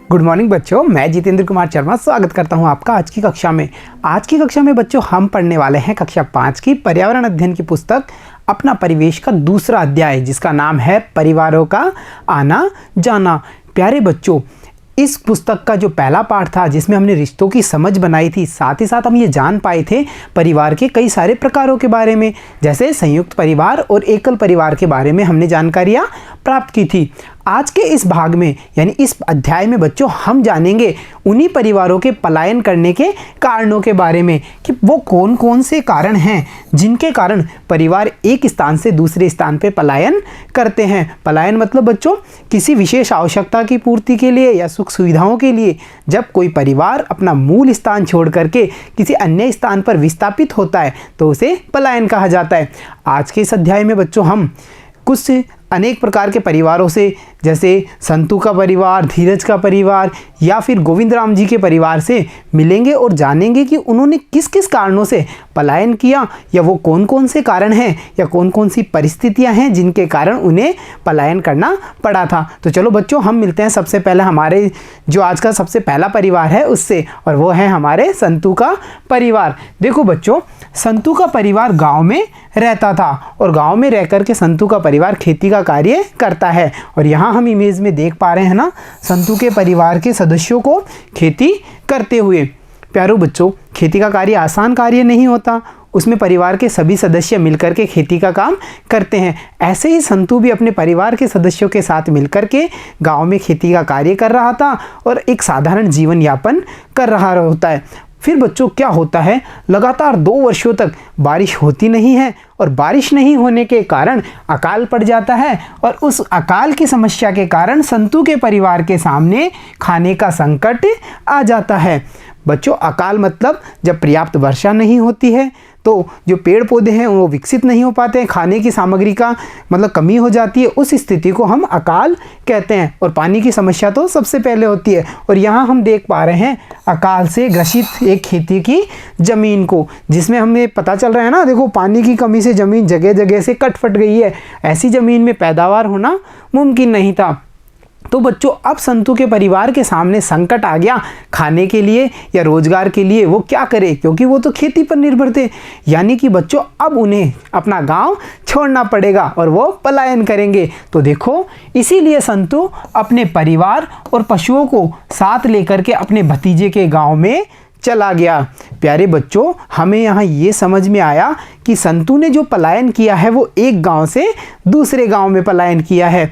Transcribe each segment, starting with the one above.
Good morning बच्चों, मैं जितेंद्र कुमार शर्मा स्वागत करता हूं आपका आज की कक्षा में। आज की कक्षा में बच्चों हम पढ़ने वाले हैं कक्षा 5 की पर्यावरण अध्ययन की पुस्तक अपना परिवेश का दूसरा अध्याय, जिसका नाम है परिवारों का आना जाना। प्यारे बच्चों, इस पुस्तक का जो पहला पाठ था जिसमें हमने रिश्तों की समझ बनाई थी, साथ ही साथ हम ये जान पाए थे परिवार के कई सारे प्रकारों के बारे में, जैसे संयुक्त परिवार और एकल परिवार के बारे में हमने जानकारियाँ प्राप्त की थी। आज के इस भाग में यानी इस अध्याय में बच्चों हम जानेंगे उन्हीं परिवारों के पलायन करने के कारणों के बारे में कि वो कौन कौन से कारण हैं जिनके कारण परिवार एक स्थान से दूसरे स्थान पे पलायन करते हैं। पलायन मतलब बच्चों किसी विशेष आवश्यकता की पूर्ति के लिए या सुख सुविधाओं के लिए जब कोई परिवार अपना मूल स्थान छोड़ करके किसी अन्य स्थान पर विस्थापित होता है तो उसे पलायन कहा जाता है। आज के इस अध्याय में बच्चों हम कुछ अनेक प्रकार के परिवारों से, जैसे संतू का परिवार, धीरज का परिवार या फिर गोविंद राम जी के परिवार से मिलेंगे और जानेंगे कि उन्होंने किस किस कारणों से पलायन किया या वो कौन कौन से कारण हैं या कौन कौन सी परिस्थितियां हैं जिनके कारण उन्हें पलायन करना पड़ा था। तो चलो बच्चों हम मिलते हैं सबसे पहले हमारे जो आज का सबसे पहला परिवार है उससे, और वो है हमारे संतू का परिवार। देखो बच्चों, संतू का परिवार गाँव में रहता था और गाँव में रह कर के संतू का परिवार खेती का कार्य करता है। और यहाँ हम इमेज में देख पा रहे हैं ना संतू के परिवार के सदस्यों को खेती करते हुए। प्यारो बच्चों, खेती का कार्य आसान कार्य नहीं होता, उसमें परिवार के सभी सदस्य मिलकर के खेती का काम करते हैं। ऐसे ही संतू भी अपने परिवार के सदस्यों के साथ मिलकर के गांव में खेती का कार्य कर रहा था और एक साधारण जीवन यापन कर रहा होता है। फिर बच्चों क्या होता है, लगातार 2 वर्षों तक बारिश होती नहीं है और बारिश नहीं होने के कारण अकाल पड़ जाता है और उस अकाल की समस्या के कारण संतू के परिवार के सामने खाने का संकट आ जाता है। बच्चों अकाल मतलब जब पर्याप्त वर्षा नहीं होती है तो जो पेड़ पौधे हैं वो विकसित नहीं हो पाते हैं, खाने की सामग्री का मतलब कमी हो जाती है, उस स्थिति को हम अकाल कहते हैं। और पानी की समस्या तो सबसे पहले होती है। और यहाँ हम देख पा रहे हैं अकाल से ग्रसित एक खेती की ज़मीन को, जिसमें हमें पता चल रहा है ना, देखो पानी की कमी से ज़मीन जगह जगह से कट फट गई है। ऐसी ज़मीन में पैदावार होना मुमकिन नहीं था। तो बच्चों अब संतू के परिवार के सामने संकट आ गया खाने के लिए या रोजगार के लिए। वो क्या करे, क्योंकि वो तो खेती पर निर्भर थे। यानी कि बच्चों अब उन्हें अपना गांव छोड़ना पड़ेगा और वो पलायन करेंगे। तो देखो इसीलिए संतू अपने परिवार और पशुओं को साथ लेकर के अपने भतीजे के गांव में चला गया। प्यारे बच्चों, हमें यहाँ ये समझ में आया कि संतू ने जो पलायन किया है वो एक गांव से दूसरे गांव में पलायन किया है।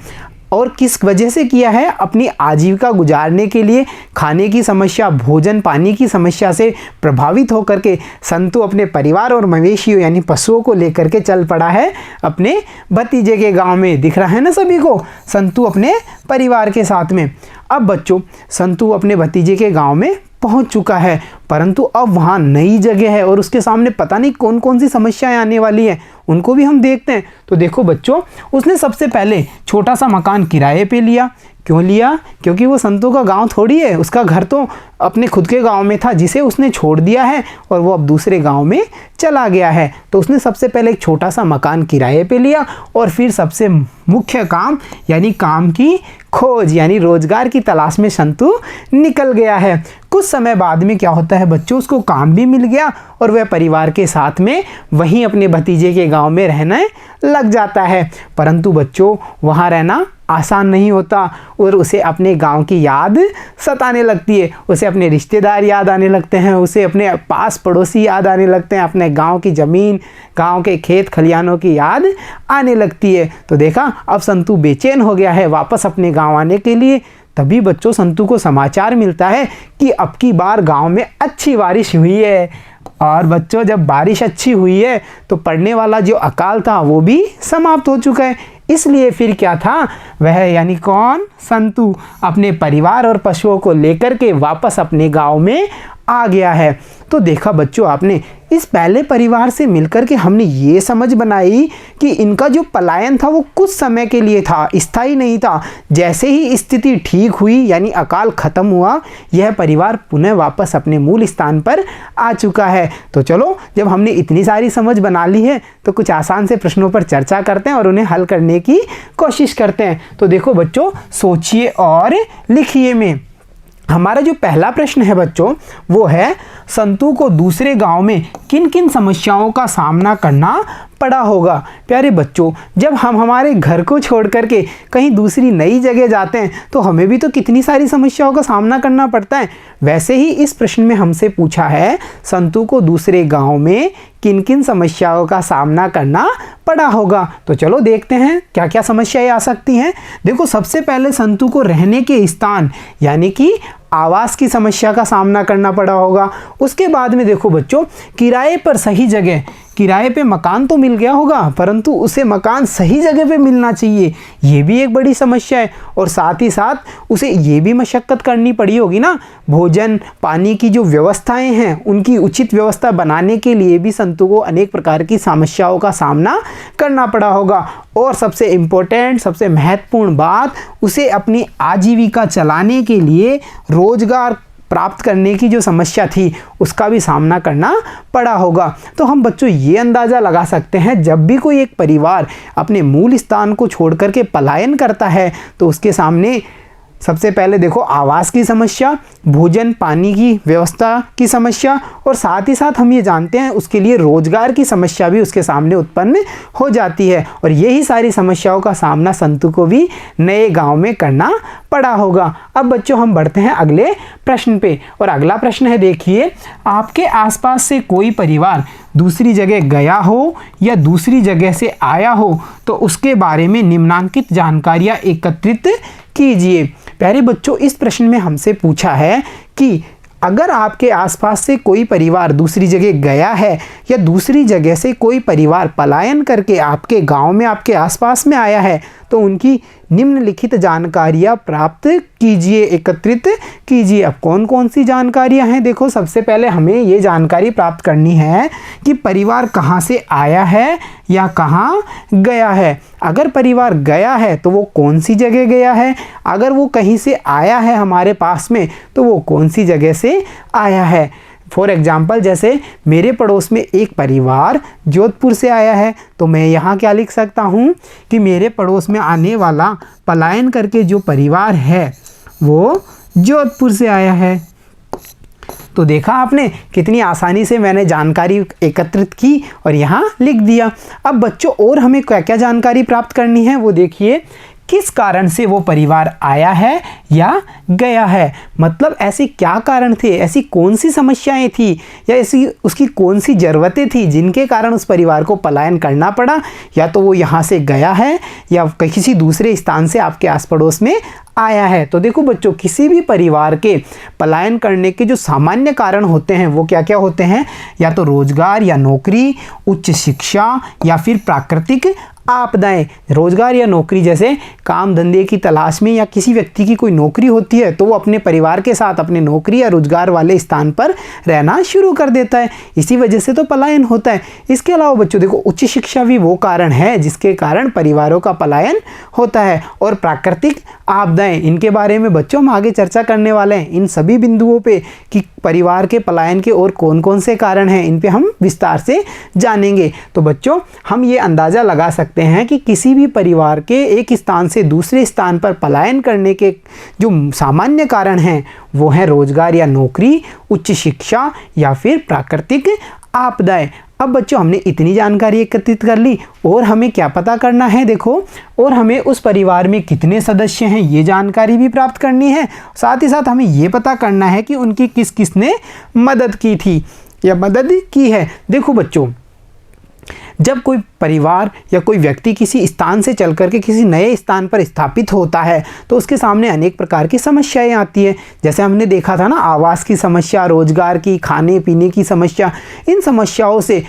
और किस वजह से किया है, अपनी आजीविका गुजारने के लिए खाने की समस्या, भोजन पानी की समस्या से प्रभावित होकर के संतू अपने परिवार और मवेशियों यानी पशुओं को लेकर के चल पड़ा है अपने भतीजे के गांव में। दिख रहा है ना सभी को, संतू अपने परिवार के साथ में। अब बच्चों संतू अपने भतीजे के गांव में पहुंच चुका है, परंतु अब वहाँ नई जगह है और उसके सामने पता नहीं कौन कौन सी समस्याएं आने वाली हैं, उनको भी हम देखते हैं। तो देखो बच्चों, उसने सबसे पहले छोटा सा मकान किराए पे लिया। क्यों लिया, क्योंकि वो संतू का गांव थोड़ी है, उसका घर तो अपने खुद के गांव में था जिसे उसने छोड़ दिया है और वो अब दूसरे गांव में चला गया है। तो उसने सबसे पहले एक छोटा सा मकान किराए पे लिया और फिर सबसे मुख्य काम यानी काम की खोज यानी रोजगार की तलाश में संतू निकल गया है। कुछ समय बाद में क्या होता है बच्चों, उसको काम भी मिल गया और वह परिवार के साथ में वहीं अपने भतीजे के गांव में रहने लग जाता है। परंतु बच्चों वहाँ रहना आसान नहीं होता और उसे अपने गांव की याद सताने लगती है। उसे अपने रिश्तेदार याद आने लगते हैं, उसे अपने पास पड़ोसी याद आने लगते हैं, अपने गांव की ज़मीन, गांव के खेत खलिहानों की याद आने लगती है। तो देखा, अब संतू बेचैन हो गया है वापस अपने गांव आने के लिए। तभी बच्चों संतू को समाचार मिलता है कि अब की बार गांव में अच्छी बारिश हुई है। और बच्चों जब बारिश अच्छी हुई है तो पड़ने वाला जो अकाल था वो भी समाप्त हो चुका है। इसलिए फिर क्या था, वह यानी कौन, संतू अपने परिवार और पशुओं को लेकर के वापस अपने गांव में आ गया है। तो देखा बच्चों आपने, इस पहले परिवार से मिलकर के हमने ये समझ बनाई कि इनका जो पलायन था वो कुछ समय के लिए था, स्थायी नहीं था। जैसे ही स्थिति ठीक हुई यानी अकाल खत्म हुआ, यह परिवार पुनः वापस अपने मूल स्थान पर आ चुका है। तो चलो, जब हमने इतनी सारी समझ बना ली है तो कुछ आसान से प्रश्नों पर चर्चा करते हैं और उन्हें हल करने की कोशिश करते हैं। तो देखो बच्चों, सोचिए और लिखिए में हमारा जो पहला प्रश्न है बच्चों, वो है संतू को दूसरे गांव में किन किन समस्याओं का सामना करना पड़ा होगा। प्यारे बच्चों, जब हम हमारे घर को छोड़ करके कहीं दूसरी नई जगह जाते हैं तो हमें भी तो कितनी सारी समस्याओं का सामना करना पड़ता है। वैसे ही इस प्रश्न में हमसे पूछा है संतू को दूसरे गांव में किन किन समस्याओं का सामना करना पड़ा होगा। तो चलो देखते हैं क्या क्या समस्याएं आ सकती हैं। देखो, सबसे पहले संतू को रहने के स्थान यानी कि आवास की समस्या का सामना करना पड़ा होगा। उसके बाद में देखो बच्चों, किराए पर सही जगह, किराए पे मकान तो मिल गया होगा परंतु उसे मकान सही जगह पे मिलना चाहिए, ये भी एक बड़ी समस्या है। और साथ ही साथ उसे ये भी मशक्क़त करनी पड़ी होगी ना, भोजन पानी की जो व्यवस्थाएं हैं उनकी उचित व्यवस्था बनाने के लिए भी संतू को अनेक प्रकार की समस्याओं का सामना करना पड़ा होगा। और सबसे इम्पोर्टेंट, सबसे महत्वपूर्ण बात, उसे अपनी आजीविका चलाने के लिए रोजगार प्राप्त करने की जो समस्या थी उसका भी सामना करना पड़ा होगा। तो हम बच्चों ये अंदाज़ा लगा सकते हैं, जब भी कोई एक परिवार अपने मूल स्थान को छोड़ करके पलायन करता है तो उसके सामने सबसे पहले देखो आवास की समस्या, भोजन पानी की व्यवस्था की समस्या, और साथ ही साथ हम ये जानते हैं उसके लिए रोजगार की समस्या भी उसके सामने उत्पन्न हो जाती है। और यही सारी समस्याओं का सामना संतू को भी नए गांव में करना पड़ा होगा। अब बच्चों हम बढ़ते हैं अगले प्रश्न पे, और अगला प्रश्न है, देखिए, आपके आसपास से कोई परिवार दूसरी जगह गया हो या दूसरी जगह से आया हो तो उसके बारे में निम्नांकित जानकारियाँ एकत्रित कीजिए। प्यारे बच्चों, इस प्रश्न में हमसे पूछा है कि अगर आपके आसपास से कोई परिवार दूसरी जगह गया है या दूसरी जगह से कोई परिवार पलायन करके आपके गांव में आपके आसपास में आया है तो उनकी निम्नलिखित जानकारियां प्राप्त कीजिए, एकत्रित कीजिए। अब कौन कौन सी जानकारियां हैं? देखो, सबसे पहले हमें ये जानकारी प्राप्त करनी है कि परिवार कहाँ से आया है या कहाँ गया है। अगर परिवार गया है तो वो कौन सी जगह गया है, अगर वो कहीं से आया है हमारे पास में तो वो कौन सी जगह से आया है। फॉर एग्जाम्पल, जैसे मेरे पड़ोस में एक परिवार जोधपुर से आया है तो मैं यहाँ क्या लिख सकता हूँ कि मेरे पड़ोस में आने वाला पलायन करके जो परिवार है वो जोधपुर से आया है। तो देखा आपने कितनी आसानी से मैंने जानकारी एकत्रित की और यहाँ लिख दिया। अब बच्चों और हमें क्या क्या जानकारी प्राप्त करनी है वो देखिए, किस कारण से वो परिवार आया है या गया है, मतलब ऐसे क्या कारण थे, ऐसी कौन सी समस्याएं थी या ऐसी उसकी कौन सी ज़रूरतें थी जिनके कारण उस परिवार को पलायन करना पड़ा, या तो वो यहाँ से गया है या किसी दूसरे स्थान से आपके आस पड़ोस में आया है। तो देखो बच्चों, किसी भी परिवार के पलायन करने के जो सामान्य कारण होते हैं वो क्या क्या होते हैं, या तो रोजगार या नौकरी, उच्च शिक्षा या फिर प्राकृतिक आपदाएं। रोजगार या नौकरी जैसे काम धंधे की तलाश में या किसी व्यक्ति की कोई नौकरी होती है तो वो अपने परिवार के साथ अपने नौकरी या रोजगार वाले स्थान पर रहना शुरू कर देता है, इसी वजह से तो पलायन होता है। इसके अलावा बच्चों देखो, उच्च शिक्षा भी वो कारण है जिसके कारण परिवारों का पलायन होता है। और प्राकृतिक आपदाएं, इनके बारे में बच्चों हम आगे चर्चा करने वाले हैं इन सभी बिंदुओं पे कि परिवार के पलायन के और कौन कौन से कारण हैं, इन पे हम विस्तार से जानेंगे। तो बच्चों हम ये अंदाज़ा लगा सकते हैं कि किसी भी परिवार के एक स्थान से दूसरे स्थान पर पलायन करने के जो सामान्य कारण हैं वो हैं रोजगार या नौकरी, उच्च शिक्षा या फिर प्राकृतिक आपदाएं। अब बच्चों हमने इतनी जानकारी एकत्रित कर ली और हमें क्या पता करना है, देखो, और हमें उस परिवार में कितने सदस्य हैं ये जानकारी भी प्राप्त करनी है। साथ ही साथ हमें ये पता करना है कि उनकी किस किसने मदद की थी या मदद की है। देखो बच्चों, जब कोई परिवार या कोई व्यक्ति किसी स्थान से चल करके किसी नए स्थान पर स्थापित होता है तो उसके सामने अनेक प्रकार की समस्याएं आती है। जैसे हमने देखा था ना, आवास की समस्या, रोजगार की, खाने पीने की समस्या। इन समस्याओं से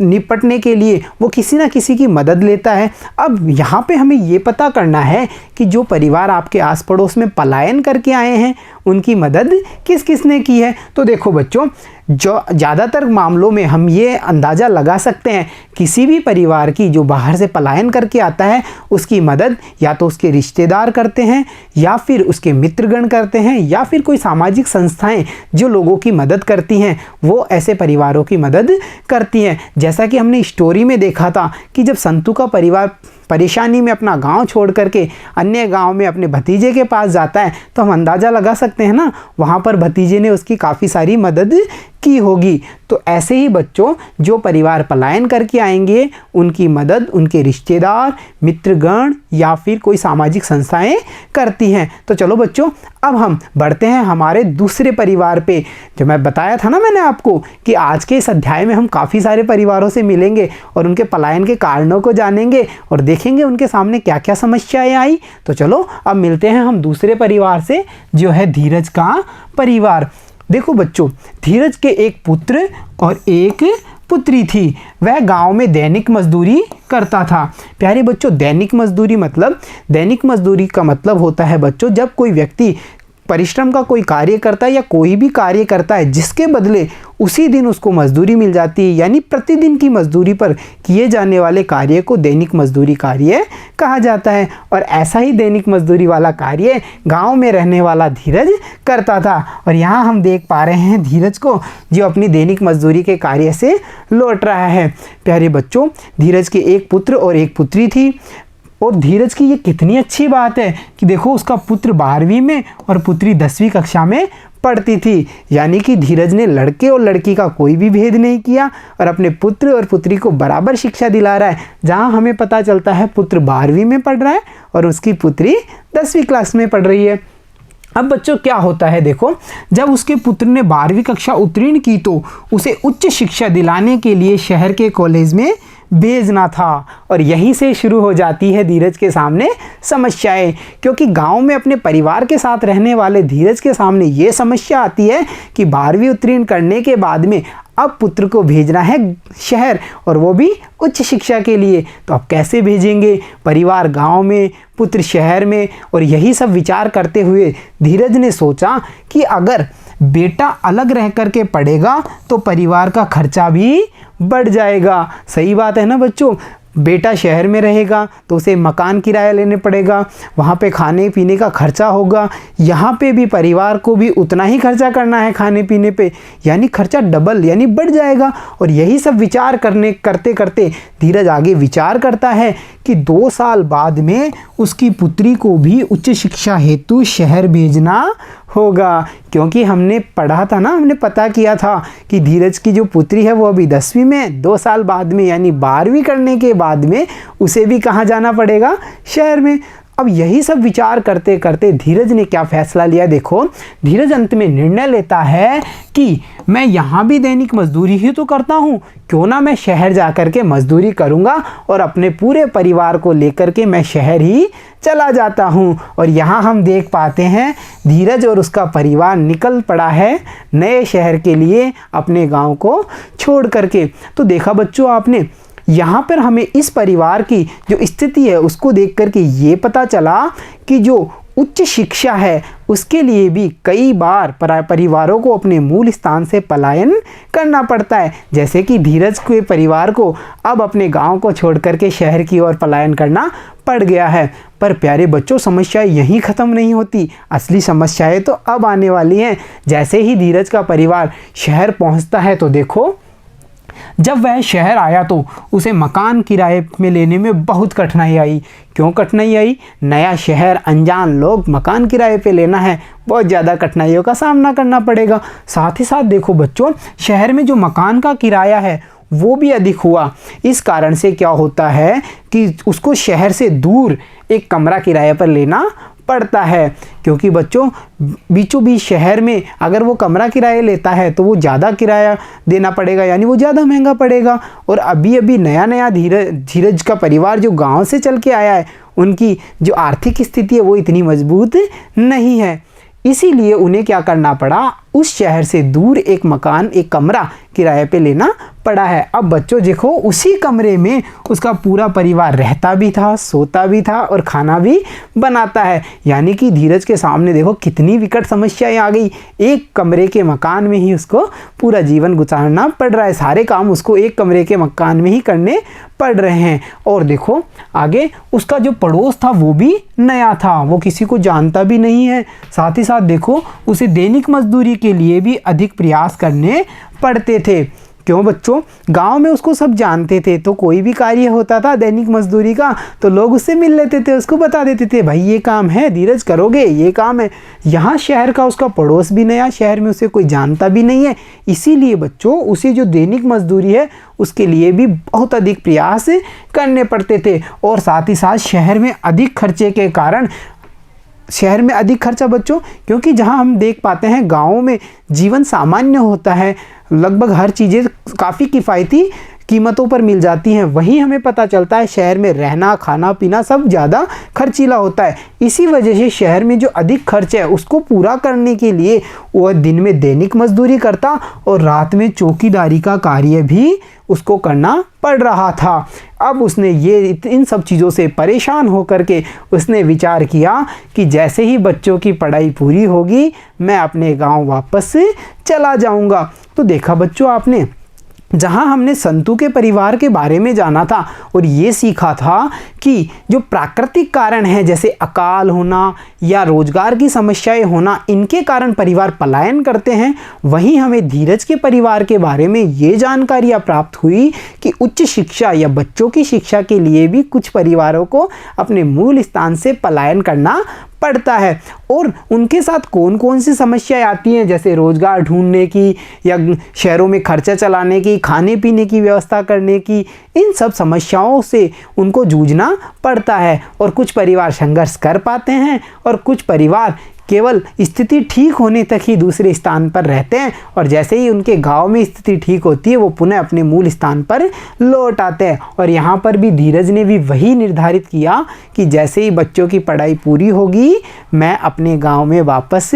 निपटने के लिए वो किसी ना किसी की मदद लेता है। अब यहाँ पे हमें ये पता करना है कि जो परिवार आपके आस पड़ोस में पलायन करके आए हैं उनकी मदद किस किसने की है। तो देखो बच्चों, जो ज़्यादातर मामलों में हम ये अंदाज़ा लगा सकते हैं किसी भी परिवार की जो बाहर से पलायन करके आता है उसकी मदद या तो उसके रिश्तेदार करते हैं या फिर उसके मित्रगण करते हैं या फिर कोई सामाजिक संस्थाएं जो लोगों की मदद करती हैं वो ऐसे परिवारों की मदद करती हैं। जैसा कि हमने स्टोरी में देखा था कि जब संतू का परिवार परेशानी में अपना गांव छोड़ करके अन्य गांव में अपने भतीजे के पास जाता है तो हम अंदाज़ा लगा सकते हैं ना, वहाँ पर भतीजे ने उसकी काफ़ी सारी मदद की होगी। तो ऐसे ही बच्चों, जो परिवार पलायन करके आएंगे उनकी मदद उनके रिश्तेदार, मित्रगण या फिर कोई सामाजिक संस्थाएं करती हैं। तो चलो बच्चों, अब हम बढ़ते हैं हमारे दूसरे परिवार पे। जो मैं बताया था ना मैंने आपको कि आज के इस अध्याय में हम काफ़ी सारे परिवारों से मिलेंगे और उनके पलायन के कारणों को जानेंगे और देखेंगे उनके सामने क्या क्या समस्याएं आई। तो चलो अब मिलते हैं हम दूसरे परिवार से, जो है धीरज का परिवार। देखो बच्चों, धीरज के एक पुत्र और एक पुत्री थी। वह गांव में दैनिक मजदूरी करता था। प्यारे बच्चों, दैनिक मजदूरी का मतलब होता है बच्चों, जब कोई व्यक्ति परिश्रम का कोई कार्य करता है या कोई भी कार्य करता है जिसके बदले उसी दिन उसको मजदूरी मिल जाती है, यानी प्रतिदिन की मजदूरी पर किए जाने वाले कार्य को दैनिक मजदूरी कार्य कहा जाता है। और ऐसा ही दैनिक मजदूरी वाला कार्य गांव में रहने वाला धीरज करता था। और यहाँ हम देख पा रहे हैं धीरज को, जो अपनी दैनिक मजदूरी के कार्य से लौट रहा है। प्यारे बच्चों, धीरज के एक पुत्र और एक पुत्री थी। और धीरज की ये कितनी अच्छी बात है कि देखो, उसका पुत्र 12वीं में और पुत्री 10वीं कक्षा में पढ़ती थी। यानी कि धीरज ने लड़के और लड़की का कोई भी भेद नहीं किया और अपने पुत्र और पुत्री को बराबर शिक्षा दिला रहा है। जहां हमें पता चलता है पुत्र 12वीं में पढ़ रहा है और उसकी पुत्री 10वीं क्लास में पढ़ रही है। अब बच्चों क्या होता है, देखो, जब उसके पुत्र ने 12वीं कक्षा उत्तीर्ण की तो उसे उच्च शिक्षा दिलाने के लिए शहर के कॉलेज में भेजना था। और यहीं से शुरू हो जाती है धीरज के सामने समस्याएं, क्योंकि गांव में अपने परिवार के साथ रहने वाले धीरज के सामने ये समस्या आती है कि 12वीं उत्तीर्ण करने के बाद में अब पुत्र को भेजना है शहर, और वो भी उच्च शिक्षा के लिए। तो अब कैसे भेजेंगे? परिवार गांव में, पुत्र शहर में। और यही सब विचार करते हुए धीरज ने सोचा कि अगर बेटा अलग रह करके पढ़ेगा तो परिवार का खर्चा भी बढ़ जाएगा। सही बात है ना बच्चों? बेटा शहर में रहेगा तो उसे मकान किराया लेने पड़ेगा, वहाँ पे खाने पीने का खर्चा होगा, यहाँ पे भी परिवार को भी उतना ही खर्चा करना है खाने पीने पे, यानी खर्चा डबल यानी बढ़ जाएगा। और यही सब विचार करते करते धीरज आगे विचार करता है कि 2 साल बाद में उसकी पुत्री को भी उच्च शिक्षा हेतु शहर भेजना होगा। क्योंकि हमने पढ़ा था ना, हमने पता किया था कि धीरज की जो पुत्री है वो अभी 10वीं में, 2 साल बाद में यानी 12वीं करने के बाद में उसे भी कहाँ जाना पड़ेगा? शहर में। अब यही सब विचार करते करते धीरज ने क्या फैसला लिया? देखो, धीरज अंत में निर्णय लेता है कि मैं यहाँ भी दैनिक मजदूरी ही तो करता हूँ, क्यों ना मैं शहर जा कर के मजदूरी करूँगा और अपने पूरे परिवार को लेकर के मैं शहर ही चला जाता हूँ। और यहाँ हम देख पाते हैं धीरज और उसका परिवार निकल पड़ा है नए शहर के लिए अपने गाँव को छोड़ करके। तो देखा बच्चों आपने, यहाँ पर हमें इस परिवार की जो स्थिति है उसको देख करके ये पता चला कि जो उच्च शिक्षा है उसके लिए भी कई बार परिवारों को अपने मूल स्थान से पलायन करना पड़ता है। जैसे कि धीरज के परिवार को अब अपने गांव को छोड़ करके शहर की ओर पलायन करना पड़ गया है। पर प्यारे बच्चों, समस्याएं यहीं ख़त्म नहीं होती, असली समस्याएं तो अब आने वाली हैं। जैसे ही धीरज का परिवार शहर पहुंचता है तो देखो, जब वह शहर आया तो उसे मकान किराए में लेने में बहुत कठिनाई आई। क्यों कठिनाई आई? नया शहर, अनजान लोग, मकान किराए पे लेना है, बहुत ज़्यादा कठिनाइयों का सामना करना पड़ेगा। साथ ही साथ देखो बच्चों, शहर में जो मकान का किराया है वो भी अधिक हुआ। इस कारण से क्या होता है कि उसको शहर से दूर एक कमरा किराए पर लेना पड़ता है, क्योंकि बच्चों बीचों बीच शहर में अगर वो कमरा किराया लेता है तो वो ज़्यादा किराया देना पड़ेगा, यानी वो ज़्यादा महंगा पड़ेगा। और अभी अभी नया धीरज का परिवार जो गांव से चल के आया है, उनकी जो आर्थिक स्थिति है वो इतनी मजबूत नहीं है, इसीलिए उन्हें क्या करना पड़ा? उस शहर से दूर एक मकान, एक कमरा किराए पे लेना पड़ा है। अब बच्चों देखो, उसी कमरे में उसका पूरा परिवार रहता भी था, सोता भी था और खाना भी बनाता है। यानी कि धीरज के सामने देखो कितनी विकट समस्याएं आ गई। एक कमरे के मकान में ही उसको पूरा जीवन गुजारना पड़ रहा है, सारे काम उसको एक कमरे के मकान में ही करने पड़ रहे हैं। और देखो आगे, उसका जो पड़ोस था वो भी नया था, वो किसी को जानता भी नहीं है। साथ ही साथ देखो, उसे दैनिक मजदूरी के लिए भी अधिक प्रयास करने पड़ते थे। क्यों बच्चों, गांव में उसको सब जानते थे, तो कोई भी कार्य होता था दैनिक मजदूरी का तो लोग उससे मिल लेते थे, उसको बता देते थे भाई ये काम है धीरज करोगे, ये काम है। यहाँ शहर का उसका पड़ोस भी नया, शहर में उसे कोई जानता भी नहीं है, इसीलिए बच्चों उसे जो दैनिक मजदूरी है उसके लिए भी बहुत अधिक प्रयास करने पड़ते थे। और साथ ही साथ शहर में अधिक खर्चे के कारण, शहर में अधिक खर्चा बच्चों, क्योंकि जहां हम देख पाते हैं गाँवों में जीवन सामान्य होता है, लगभग हर चीज़ें काफ़ी किफ़ायती कीमतों पर मिल जाती हैं, वहीं हमें पता चलता है शहर में रहना खाना पीना सब ज़्यादा खर्चीला होता है। इसी वजह से शहर में जो अधिक खर्च है उसको पूरा करने के लिए वह दिन में दैनिक मजदूरी करता और रात में चौकीदारी का कार्य भी उसको करना पड़ रहा था। अब उसने इन सब चीज़ों से परेशान होकर के उसने विचार किया कि जैसे ही बच्चों की पढ़ाई पूरी होगी मैं अपने गांव वापस चला जाऊंगा। तो देखा बच्चों आपने, जहां हमने संतू के परिवार के बारे में जाना था और ये सीखा था कि जो प्राकृतिक कारण है जैसे अकाल होना या रोजगार की समस्याएं होना, इनके कारण परिवार पलायन करते हैं, वहीं हमें धीरज के परिवार के बारे में ये जानकारियां प्राप्त हुई कि उच्च शिक्षा या बच्चों की शिक्षा के लिए भी कुछ परिवारों को अपने मूल स्थान से पलायन करना पड़ता है। और उनके साथ कौन कौन सी समस्याएं आती हैं, जैसे रोजगार ढूंढने की या शहरों में खर्चा चलाने की, खाने पीने की व्यवस्था करने की, इन सब समस्याओं से उनको जूझना पड़ता है। और कुछ परिवार संघर्ष कर पाते हैं और कुछ परिवार केवल स्थिति ठीक होने तक ही दूसरे स्थान पर रहते हैं, और जैसे ही उनके गांव में स्थिति ठीक होती है वो पुनः अपने मूल स्थान पर लौट आते हैं। और यहाँ पर भी धीरज ने भी वही निर्धारित किया कि जैसे ही बच्चों की पढ़ाई पूरी होगी मैं अपने गांव में वापस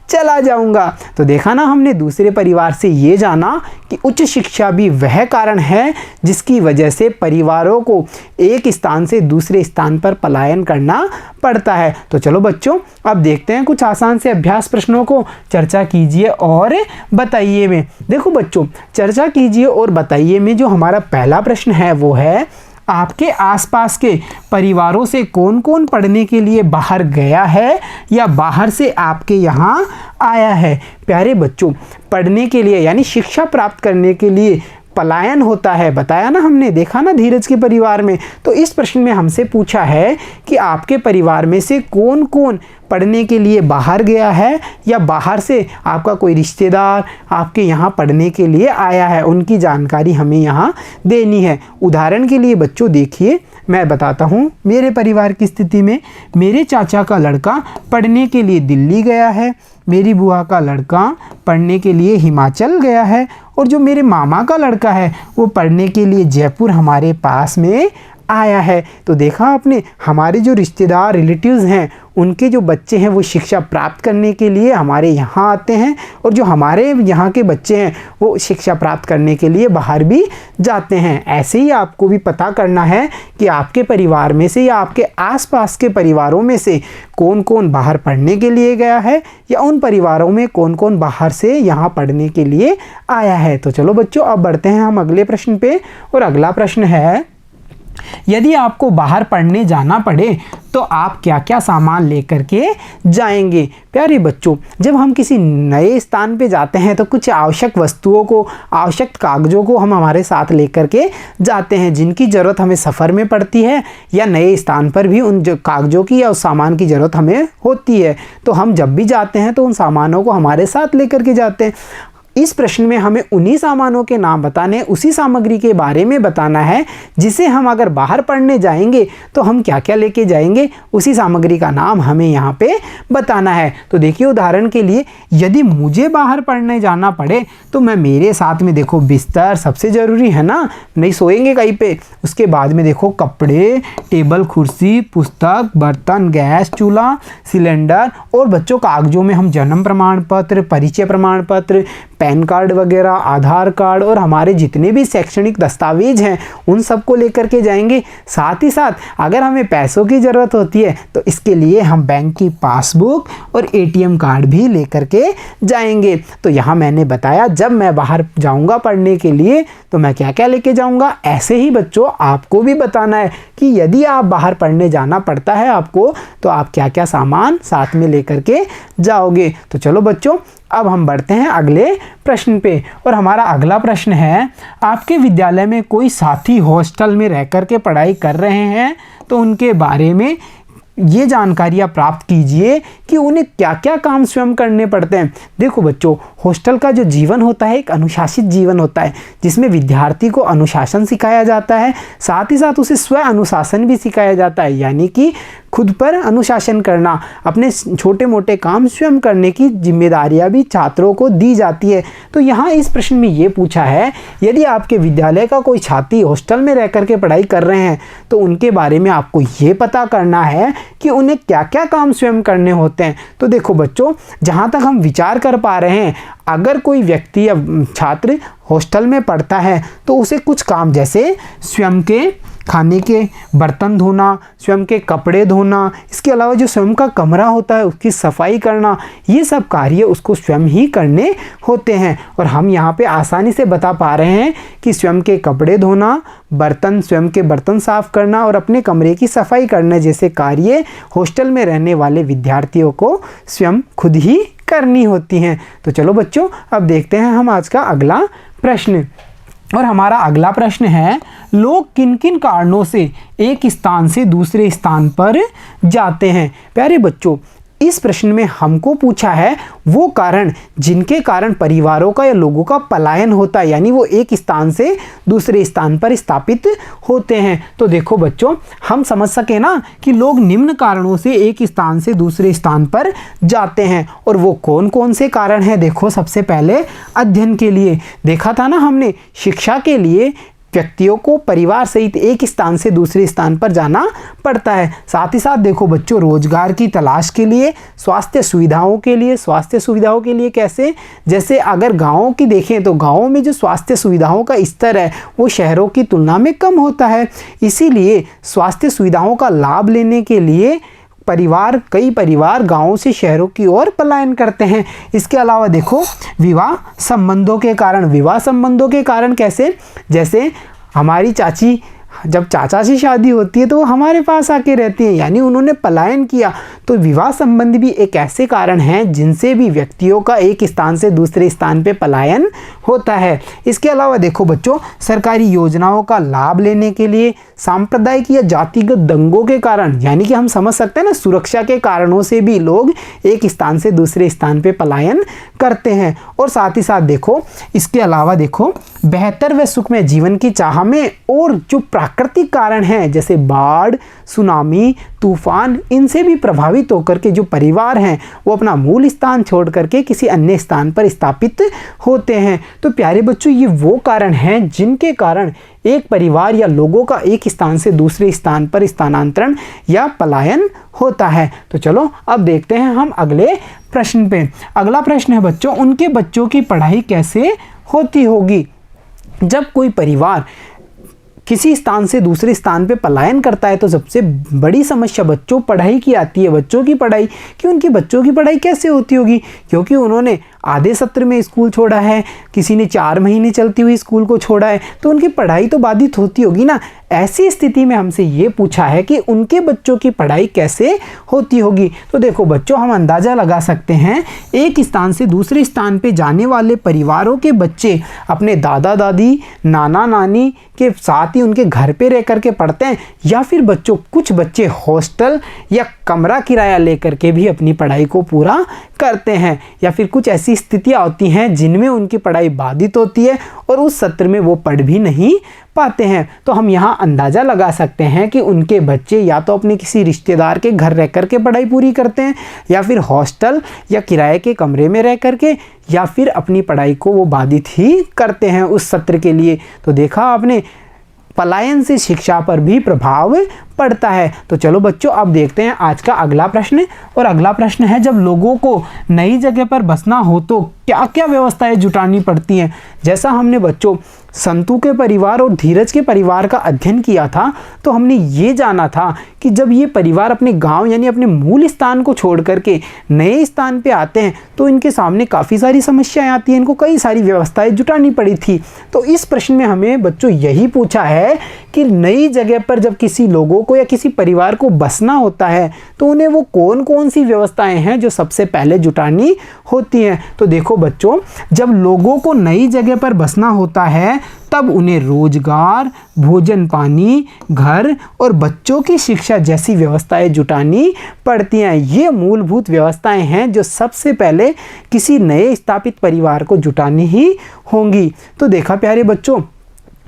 चला जाऊंगा। तो देखा ना हमने, दूसरे परिवार से ये जाना कि उच्च शिक्षा भी वह कारण है जिसकी वजह से परिवारों को एक स्थान से दूसरे स्थान पर पलायन करना पड़ता है। तो चलो बच्चों अब देखते हैं कुछ आसान से अभ्यास प्रश्नों को, चर्चा कीजिए और बताइए में। देखो बच्चों, चर्चा कीजिए और बताइए में जो हमारा पहला प्रश्न है वो है, आपके आसपास के परिवारों से कौन कौन पढ़ने के लिए बाहर गया है या बाहर से आपके यहाँ आया है। प्यारे बच्चों, पढ़ने के लिए यानी शिक्षा प्राप्त करने के लिए पलायन होता है, बताया ना हमने, देखा ना धीरज के परिवार में। तो इस प्रश्न में हमसे पूछा है कि आपके परिवार में से कौन कौन पढ़ने के लिए बाहर गया है या बाहर से आपका कोई रिश्तेदार आपके यहाँ पढ़ने के लिए आया है, उनकी जानकारी हमें यहाँ देनी है। उदाहरण के लिए बच्चों देखिए, मैं बताता हूँ मेरे परिवार की स्थिति में, मेरे चाचा का लड़का पढ़ने के लिए दिल्ली गया है, मेरी बुआ का लड़का पढ़ने के लिए हिमाचल गया है, और जो मेरे मामा का लड़का है वो पढ़ने के लिए जयपुर हमारे पास में आया है। तो देखा आपने, हमारे जो रिश्तेदार रिलेटिव्स हैं उनके जो बच्चे हैं वो शिक्षा प्राप्त करने के लिए हमारे यहाँ आते हैं, और जो हमारे यहाँ के बच्चे हैं वो शिक्षा प्राप्त करने के लिए बाहर भी जाते हैं। ऐसे ही आपको भी पता करना है कि आपके परिवार में से या आपके आसपास के परिवारों में से कौन कौन बाहर पढ़ने के लिए गया है या उन परिवारों में कौन कौन बाहर से यहाँ पढ़ने के लिए आया है। तो चलो बच्चों अब बढ़ते हैं हम अगले प्रश्न पे, और अगला प्रश्न है, यदि आपको बाहर पढ़ने जाना पड़े तो आप क्या क्या सामान लेकर के जाएंगे। प्यारे बच्चों, जब हम किसी नए स्थान पे जाते हैं तो कुछ आवश्यक वस्तुओं को, आवश्यक कागजों को हम हमारे साथ लेकर के जाते हैं जिनकी ज़रूरत हमें सफ़र में पड़ती है या नए स्थान पर भी उन कागजों की या उस सामान की ज़रूरत हमें होती है। तो हम जब भी जाते हैं तो उन सामानों को हमारे साथ लेकर के जाते हैं। इस प्रश्न में हमें उन्हीं सामानों के नाम बताने, उसी सामग्री के बारे में बताना है जिसे हम अगर बाहर पढ़ने जाएंगे तो हम क्या क्या लेके जाएंगे, उसी सामग्री का नाम हमें यहाँ पे बताना है। तो देखिए उदाहरण के लिए, यदि मुझे बाहर पढ़ने जाना पड़े तो मैं मेरे साथ में देखो बिस्तर सबसे ज़रूरी है ना, नहीं सोएंगे कहीं पे। उसके बाद में देखो कपड़े, टेबल कुर्सी, पुस्तक, बर्तन, गैस चूल्हा, सिलेंडर, और बच्चों कागजों में हम जन्म प्रमाण पत्र, परिचय प्रमाण पत्र, पैन कार्ड वगैरह, आधार कार्ड और हमारे जितने भी शैक्षणिक दस्तावेज हैं उन सबको लेकर के जाएंगे। साथ ही साथ अगर हमें पैसों की ज़रूरत होती है तो इसके लिए हम बैंक की पासबुक और एटीएम कार्ड भी लेकर के जाएंगे। तो यहाँ मैंने बताया जब मैं बाहर जाऊँगा पढ़ने के लिए तो मैं क्या क्या लेके जाऊँगा। ऐसे ही बच्चों आपको भी बताना है कि यदि आप बाहर पढ़ने जाना पड़ता है आपको, तो आप क्या क्या सामान साथ में लेकर के जाओगे। तो चलो बच्चों अब हम बढ़ते हैं अगले प्रश्न पे, और हमारा अगला प्रश्न है, आपके विद्यालय में कोई साथी हॉस्टल में रह कर के पढ़ाई कर रहे हैं तो उनके बारे में ये जानकारियाँ प्राप्त कीजिए कि उन्हें क्या क्या काम स्वयं करने पड़ते हैं। देखो बच्चों, हॉस्टल का जो जीवन होता है एक अनुशासित जीवन होता है, जिसमें विद्यार्थी को अनुशासन सिखाया जाता है, साथ ही साथ उसे स्व अनुशासन भी सिखाया जाता है, यानी कि खुद पर अनुशासन करना, अपने छोटे मोटे काम स्वयं करने की जिम्मेदारियां भी छात्रों को दी जाती है। तो यहाँ इस प्रश्न में ये पूछा है, यदि आपके विद्यालय का कोई छात्री हॉस्टल में रह कर के पढ़ाई कर रहे हैं तो उनके बारे में आपको ये पता करना है कि उन्हें क्या क्या काम स्वयं करने होते हैं। तो देखो बच्चों, जहाँ तक हम विचार कर पा रहे हैं, अगर कोई व्यक्ति या छात्र हॉस्टल में पढ़ता है तो उसे कुछ काम जैसे स्वयं के खाने के बर्तन धोना, स्वयं के कपड़े धोना, इसके अलावा जो स्वयं का कमरा होता है उसकी सफाई करना, ये सब कार्य उसको स्वयं ही करने होते हैं। और हम यहाँ पे आसानी से बता पा रहे हैं कि स्वयं के कपड़े धोना, स्वयं के बर्तन साफ करना और अपने कमरे की सफाई करना जैसे कार्य हॉस्टल में रहने वाले विद्यार्थियों को स्वयं खुद ही करनी होती हैं। तो चलो बच्चों, अब देखते हैं हम आज का अगला प्रश्न, और हमारा अगला प्रश्न है, लोग किन किन कारणों से एक स्थान से दूसरे स्थान पर जाते हैं। प्यारे बच्चों, इस प्रश्न में हमको पूछा है वो कारण जिनके कारण परिवारों का या लोगों का पलायन होता है, यानी वो एक स्थान से दूसरे स्थान पर स्थापित होते हैं। तो देखो बच्चों, हम समझ सके ना कि लोग निम्न कारणों से एक स्थान से दूसरे स्थान पर जाते हैं, और वो कौन कौन से कारण हैं। देखो, सबसे पहले अध्ययन के लिए देखा था ना हमने, शिक्षा के लिए व्यक्तियों को परिवार सहित एक स्थान से दूसरे स्थान पर जाना पड़ता है। साथ ही साथ देखो बच्चों, रोजगार की तलाश के लिए, स्वास्थ्य सुविधाओं के लिए कैसे, जैसे अगर गाँवों की देखें तो गाँवों में जो स्वास्थ्य सुविधाओं का स्तर है वो शहरों की तुलना में कम होता है, इसीलिए स्वास्थ्य सुविधाओं का लाभ लेने के लिए कई परिवार गांवों से शहरों की ओर पलायन करते हैं। इसके अलावा देखो, विवाह संबंधों के कारण कैसे, जैसे हमारी चाची, जब चाचा से शादी होती है तो वो हमारे पास आके रहती हैं, यानी उन्होंने पलायन किया। तो विवाह संबंधी भी एक ऐसे कारण हैं जिनसे भी व्यक्तियों का एक स्थान से दूसरे स्थान पे पलायन होता है। इसके अलावा देखो बच्चों, सरकारी योजनाओं का लाभ लेने के लिए, सांप्रदायिक या जातिगत दंगों के कारण, यानी कि हम समझ सकते हैं ना, सुरक्षा के कारणों से भी लोग एक स्थान से दूसरे स्थान पे पलायन करते हैं। और साथ ही साथ देखो, इसके अलावा देखो, बेहतर व सुखमय जीवन की चाह में और जो प्राकृतिक कारण हैं जैसे बाढ़, सुनामी, तूफान, इनसे भी प्रभावित होकर के जो परिवार हैं वो अपना मूल स्थान छोड़ करके किसी अन्य स्थान पर स्थापित होते हैं। तो प्यारे बच्चों, ये वो कारण हैं जिनके कारण एक परिवार या लोगों का एक स्थान से दूसरे स्थान पर स्थानांतरण या पलायन होता है। तो चलो अब देखते हैं हम अगले प्रश्न पे। अगला प्रश्न है बच्चों, उनके बच्चों की पढ़ाई कैसे होती होगी। जब कोई परिवार किसी स्थान से दूसरे स्थान पे पलायन करता है तो सबसे बड़ी समस्या बच्चों पढ़ाई की आती है। बच्चों की पढ़ाई, कि उनकी बच्चों की पढ़ाई कैसे होती होगी, क्योंकि उन्होंने आधे सत्र में स्कूल छोड़ा है, किसी ने 4 महीने चलती हुई स्कूल को छोड़ा है, तो उनकी पढ़ाई तो बाधित होती होगी ना। ऐसी स्थिति में हमसे ये पूछा है कि उनके बच्चों की पढ़ाई कैसे होती होगी। तो देखो बच्चों, हम अंदाज़ा लगा सकते हैं, एक स्थान से दूसरे स्थान पे जाने वाले परिवारों के बच्चे अपने दादा दादी, नाना नानी के साथ ही उनके घर पे रह कर के पढ़ते हैं, या फिर बच्चों कुछ बच्चे हॉस्टल या कमरा किराया लेकर के भी अपनी पढ़ाई को पूरा करते हैं, या फिर कुछ ऐसी स्थितियां होती हैं जिनमें उनकी पढ़ाई बाधित होती है और उस सत्र में वो पढ़ भी नहीं पाते हैं। तो हम यहाँ अंदाज़ा लगा सकते हैं कि उनके बच्चे या तो अपने किसी रिश्तेदार के घर रह कर के पढ़ाई पूरी करते हैं, या फिर हॉस्टल या किराए के कमरे में रह कर के, या फिर अपनी पढ़ाई को वो बाधित ही करते हैं उस सत्र के लिए। तो देखा आपने, पलायन से शिक्षा पर भी प्रभाव पड़ता है। तो चलो बच्चों, अब देखते हैं आज का अगला प्रश्न, और अगला प्रश्न है, जब लोगों को नई जगह पर बसना हो तो क्या क्या व्यवस्थाएं जुटानी पड़ती हैं। जैसा हमने बच्चों संतु के परिवार और धीरज के परिवार का अध्ययन किया था तो हमने ये जाना था कि जब ये परिवार अपने गांव यानी अपने मूल स्थान को छोड़ करके नए स्थान पे आते हैं तो इनके सामने काफ़ी सारी समस्याएं आती हैं, इनको कई सारी व्यवस्थाएं जुटानी पड़ी थी। तो इस प्रश्न में हमें बच्चों यही पूछा है कि नई जगह पर जब किसी लोगों को या किसी परिवार को बसना होता है तो उन्हें वो कौन कौन सी व्यवस्थाएं हैं जो सबसे पहले जुटानी होती हैं। तो देखो बच्चों, जब लोगों को नई जगह पर बसना होता है तब उन्हें रोजगार, भोजन पानी, घर और बच्चों की शिक्षा जैसी व्यवस्थाएं जुटानी पड़ती हैं। ये मूलभूत व्यवस्थाएं हैं जो सबसे पहले किसी नए स्थापित परिवार को जुटानी ही होंगी। तो देखा प्यारे बच्चों,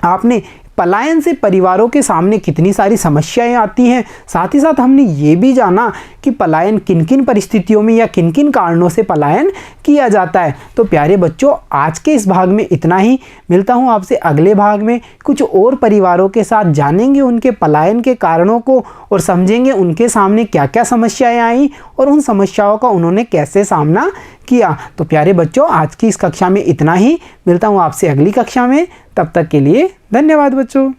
आपने पलायन से परिवारों के सामने कितनी सारी समस्याएं आती हैं, साथ ही साथ हमने ये भी जाना कि पलायन किन किन परिस्थितियों में या किन किन कारणों से पलायन किया जाता है। तो प्यारे बच्चों, आज के इस भाग में इतना ही। मिलता हूँ आपसे अगले भाग में, कुछ और परिवारों के साथ जानेंगे उनके पलायन के कारणों को और समझेंगे उनके सामने क्या क्या समस्याएं आई और उन समस्याओं का उन्होंने कैसे सामना किया। तो प्यारे बच्चों, आज की इस कक्षा में इतना ही। मिलता हूँ आपसे अगली कक्षा में, तब तक के लिए धन्यवाद बच्चों।